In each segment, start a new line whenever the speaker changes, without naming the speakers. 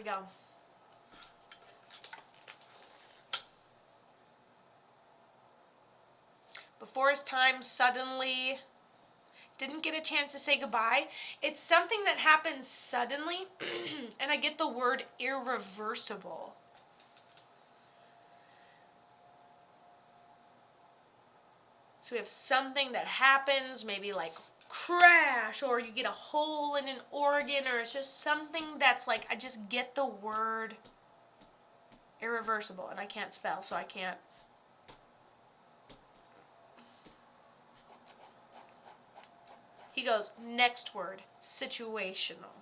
go. Before his time, suddenly didn't get a chance to say goodbye. It's something that happens suddenly, and I get the word irreversible. So we have something that happens, maybe like crash, or you get a hole in an organ, or it's just something that's like, I just get the word irreversible, and I can't spell, so I can't. He goes, next word, situational.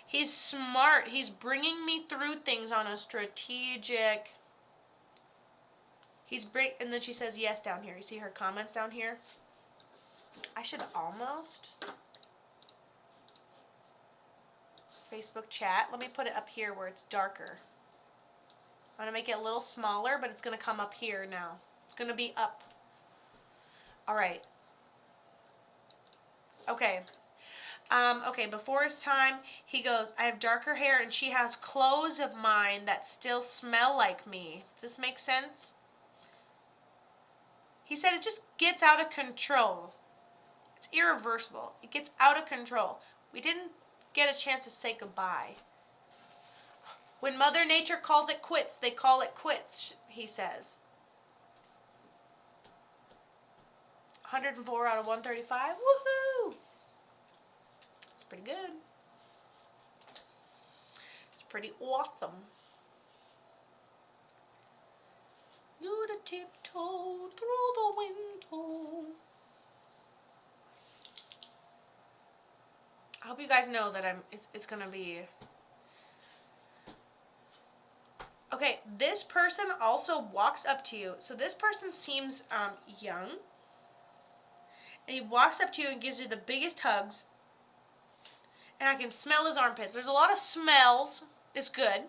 He's smart. He's bringing me through things on a strategic. And then she says yes down here. You see her comments down here? I should almost. Facebook chat. Let me put it up here where it's darker. I'm going to make it a little smaller, but it's going to come up here now. It's going to be up. All right. Okay. Okay, before his time, he goes, I have darker hair and she has clothes of mine that still smell like me. Does this make sense? He said it just gets out of control. It's irreversible. It gets out of control. We didn't get a chance to say goodbye. When Mother Nature calls it quits, they call it quits, he says. 104 out of 135. Woohoo! It's pretty good. It's pretty awesome. You to tiptoe through the window. I hope you guys know that it's gonna be. Okay, this person also walks up to you. So this person seems young. And he walks up to you and gives you the biggest hugs. And I can smell his armpits. There's a lot of smells. It's good.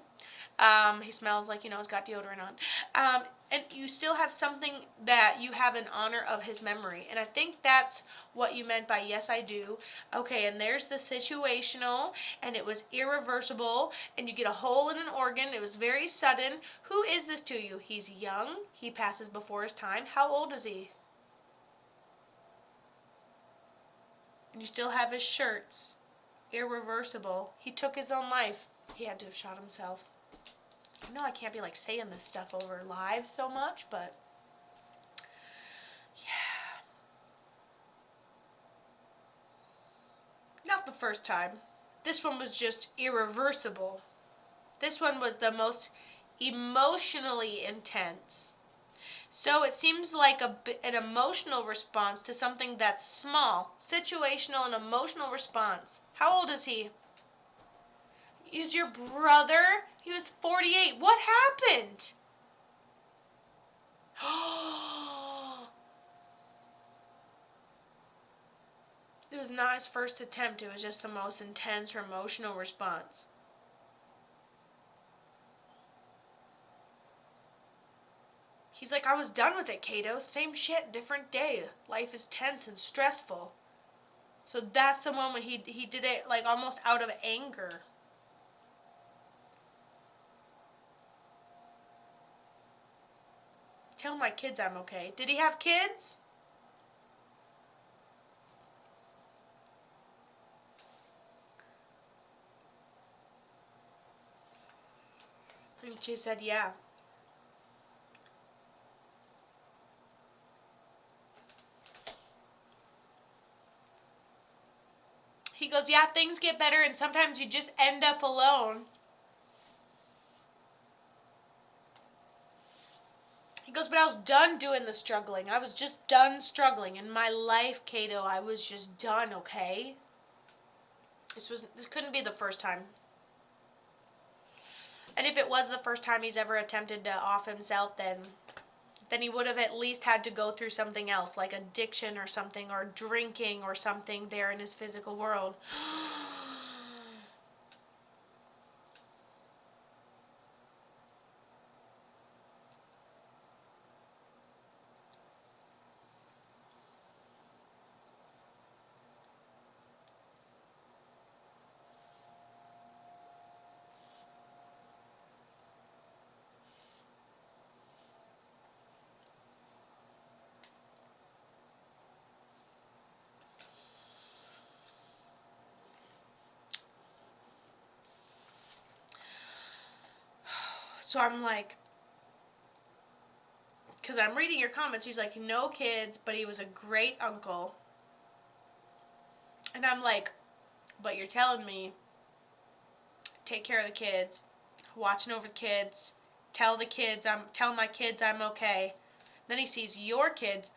He smells like, he's got deodorant on. And you still have something that you have in honor of his memory. And I think that's what you meant by yes, I do. Okay, and there's the situational, and it was irreversible, and you get a hole in an organ. It was very sudden. Who is this to you? He's young. He passes before his time. How old is he? And you still have his shirts. Irreversible. He took his own life. He had to have shot himself. I know I can't be saying this stuff over live so much, but yeah. Not the first time. This one was just irreversible. This one was the most emotionally intense. So it seems like an emotional response to something that's small. Situational and emotional response. How old is he? He's your brother? He was 48. What happened? It was not his first attempt. It was just the most intense or emotional response. He's like, I was done with it, Kato. Same shit, different day. Life is tense and stressful. So that's the moment he did it almost out of anger. Tell my kids I'm okay. Did he have kids? And she said, yeah. He goes, yeah, things get better and sometimes you just end up alone. He goes, but I was done doing the struggling. I was just done struggling. In my life, Kato, I was just done, okay? This couldn't be the first time. And if it was the first time he's ever attempted to off himself, then he would have at least had to go through something else, like addiction or something, or drinking or something there in his physical world. So I'm like, because I'm reading your comments, he's like, no kids, but he was a great uncle. And I'm like, but you're telling me, take care of the kids, watching over the kids, tell my kids I'm okay. Then he sees your kids.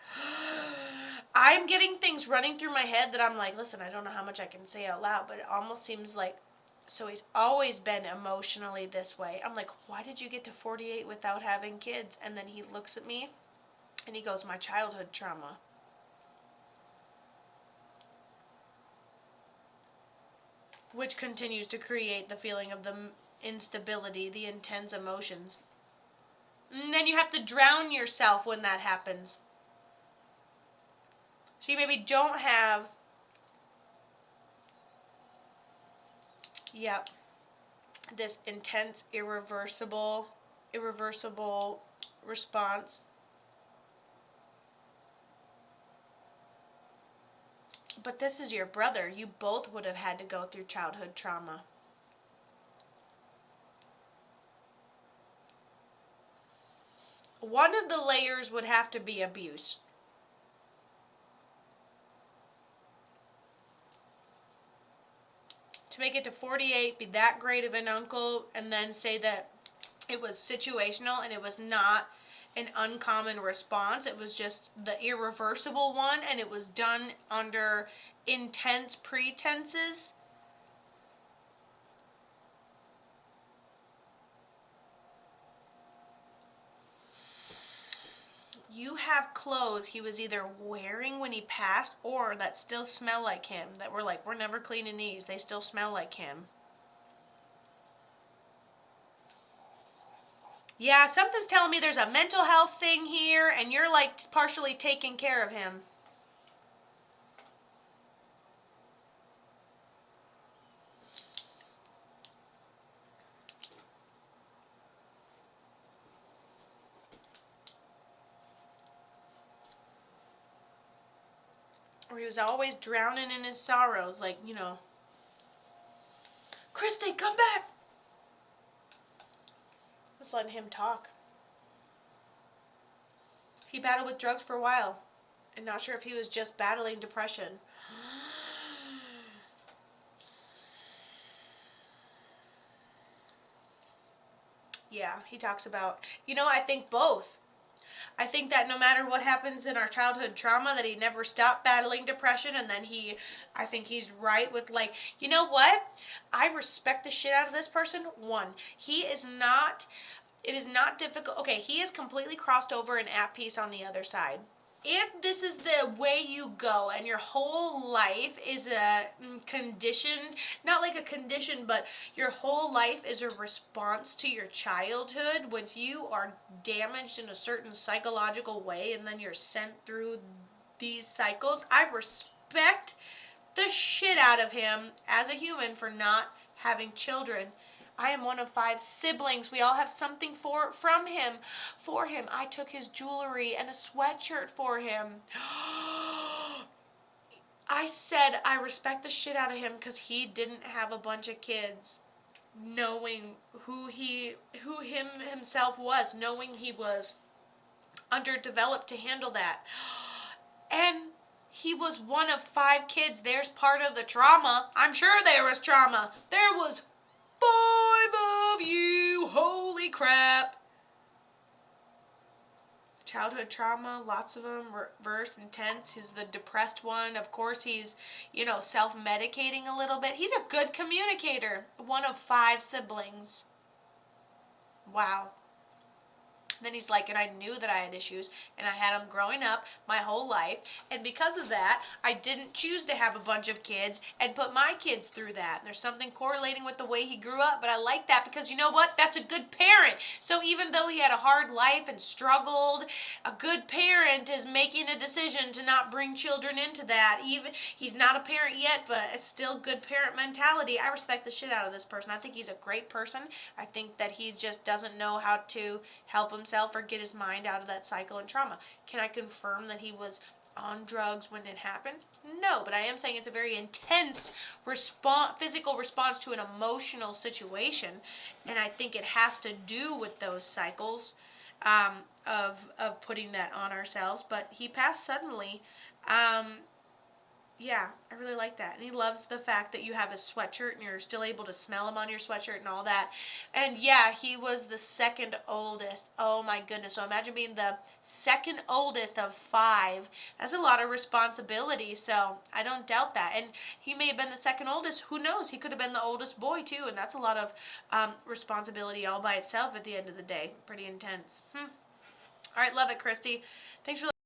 I'm getting things running through my head that I'm like, listen, I don't know how much I can say out loud, but it almost seems like, so he's always been emotionally this way. I'm like, why did you get to 48 without having kids? And then he looks at me and he goes, my childhood trauma. Which continues to create the feeling of the instability, the intense emotions. And then you have to drown yourself when that happens. So you maybe don't have, this intense, irreversible response. But this is your brother. You both would have had to go through childhood trauma. One of the layers would have to be abuse. To make it to 48, be that great of an uncle, and then say that it was situational and it was not an uncommon response. It was just the irreversible one, and it was done under intense pretenses. You have clothes he was either wearing when he passed or that still smell like him, that were like, we're never cleaning these. They still smell like him. Yeah, something's telling me there's a mental health thing here, and you're like partially taking care of him. Or he was always drowning in his sorrows, like, Christy, come back! Just letting him talk. He battled with drugs for a while, and not sure if he was just battling depression. Yeah, he talks about, I think both. I think that no matter what happens in our childhood trauma, that he never stopped battling depression, and then I think he's right with, like, you know what? I respect the shit out of this person. One, it is not difficult. Okay, he is completely crossed over and at peace on the other side. If this is the way you go and your whole life is a condition, not like a condition, but your whole life is a response to your childhood, when you are damaged in a certain psychological way and then you're sent through these cycles, I respect the shit out of him as a human for not having children. I am one of 5 siblings. We all have something from him. For him, I took his jewelry and a sweatshirt for him. I said I respect the shit out of him because he didn't have a bunch of kids, knowing who himself was, knowing he was underdeveloped to handle that. And he was one of 5 kids. There's part of the trauma. I'm sure there was trauma. There was 5 of you, holy crap. Childhood trauma, lots of them, reverse intense. He's the depressed one. Of course, he's, self-medicating a little bit. He's a good communicator. One of 5 siblings. Wow. Then he's like, and I knew that I had issues, and I had them growing up my whole life, and because of that, I didn't choose to have a bunch of kids and put my kids through that. There's something correlating with the way he grew up, but I like that because you know what? That's a good parent. So even though he had a hard life and struggled, a good parent is making a decision to not bring children into that. Even he's not a parent yet, but it's still good parent mentality. I respect the shit out of this person. I think he's a great person. I think that he just doesn't know how to help himself or get his mind out of that cycle and trauma. Can I confirm that he was on drugs when it happened? No, but I am saying it's a very intense physical response to an emotional situation, and I think it has to do with those cycles of putting that on ourselves. But he passed suddenly. Yeah, I really like that. And he loves the fact that you have his sweatshirt and you're still able to smell him on your sweatshirt and all that. And yeah, he was the second oldest. Oh my goodness. So imagine being the second oldest of 5. That's a lot of responsibility. So I don't doubt that. And he may have been the second oldest. Who knows? He could have been the oldest boy too. And that's a lot of responsibility all by itself at the end of the day. Pretty intense. All right, love it, Christy. Thanks for